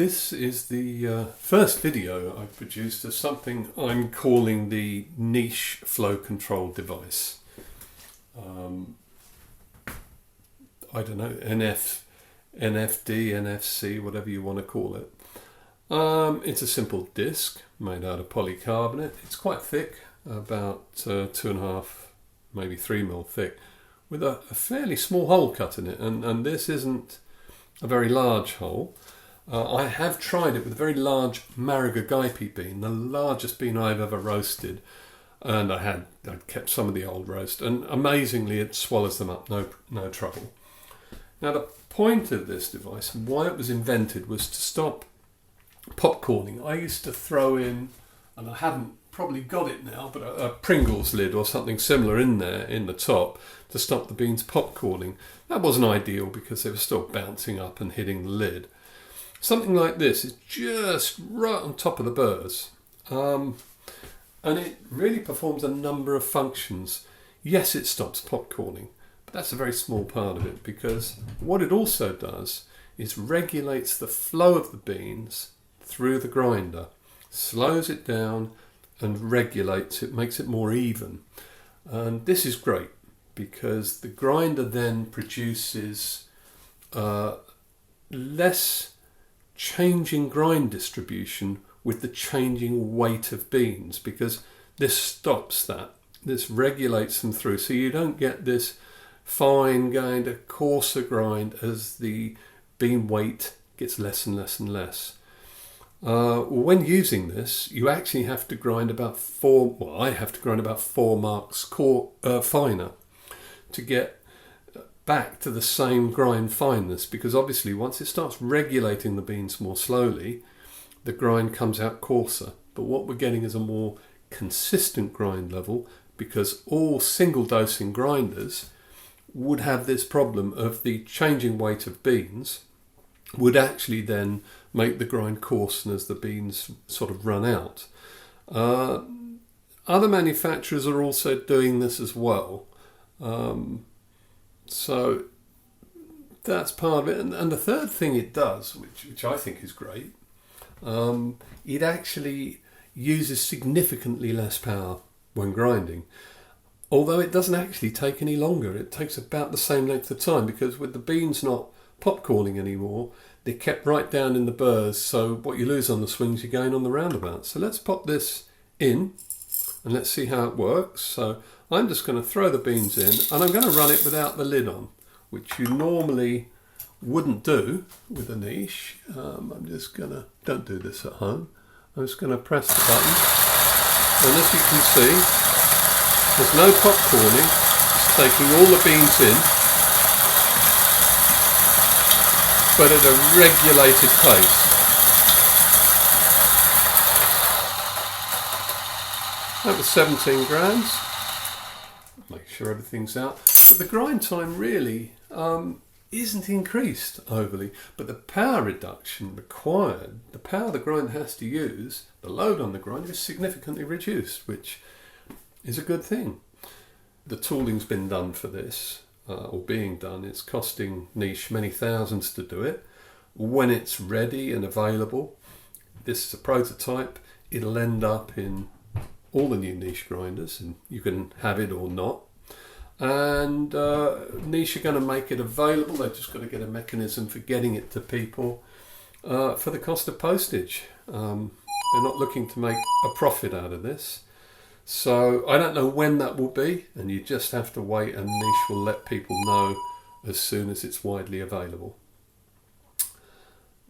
This is the first video I've produced of something I'm calling the niche flow control device. I don't know, NFC, whatever you want to call it. It's a simple disc made out of polycarbonate. It's quite thick, about 2.5, maybe 3 mil thick, with a fairly small hole cut in it. And this isn't a very large hole. I have tried it with a very large Marigagaipi bean, the largest bean I've ever roasted, and I'd kept some of the old roast, and amazingly it swallows them up, no trouble. Now the point of this device, and why it was invented, was to stop popcorning. I used to throw in, and I haven't probably got it now, but a Pringles lid or something similar in there in the top to stop the beans popcorning. That wasn't ideal because they were still bouncing up and hitting the lid. Something like this is just right on top of the burrs, and it really performs a number of functions. Yes, it stops popcorning, but that's a very small part of it, because what it also does is regulates the flow of the beans through the grinder, slows it down and regulates it, makes it more even. And this is great because the grinder then produces less changing grind distribution with the changing weight of beans, because this stops that. This regulates them through, so you don't get this fine going to coarser grind as the bean weight gets less and less and less. When using this, you actually have to grind about I have to grind about 4 marks finer to get back to the same grind fineness, because obviously once it starts regulating the beans more slowly, the grind comes out coarser. But what we're getting is a more consistent grind level, because all single dosing grinders would have this problem of the changing weight of beans would actually then make the grind coarsen as the beans sort of run out. Other manufacturers are also doing this as well. So that's part of it. And the third thing it does, which I think is great, it actually uses significantly less power when grinding. Although it doesn't actually take any longer. It takes about the same length of time, because with the beans not popcorning anymore, they're kept right down in the burrs. So what you lose on the swings, you gain on the roundabout. So let's pop this in and let's see how it works. So I'm just going to throw the beans in, and I'm going to run it without the lid on, which you normally wouldn't do with a niche. I'm just going to, don't do this at home. I'm just going to press the button, and as you can see, there's no popcorning. It's taking all the beans in, but at a regulated pace. That was 17 grams. Make sure everything's out. But the grind time really isn't increased overly, but the power reduction required, the power the grind has to use, the load on the grind is significantly reduced, which is a good thing. The tooling's been done for this, or being done. It's costing niche many thousands to do it. When it's ready and available, this is a prototype, it'll end up in all the new niche grinders, and you can have it or not. And niche are going to make it available. They've just got to get a mechanism for getting it to people for the cost of postage. They're not looking to make a profit out of this. So I don't know when that will be, and you just have to wait, and niche will let people know as soon as it's widely available.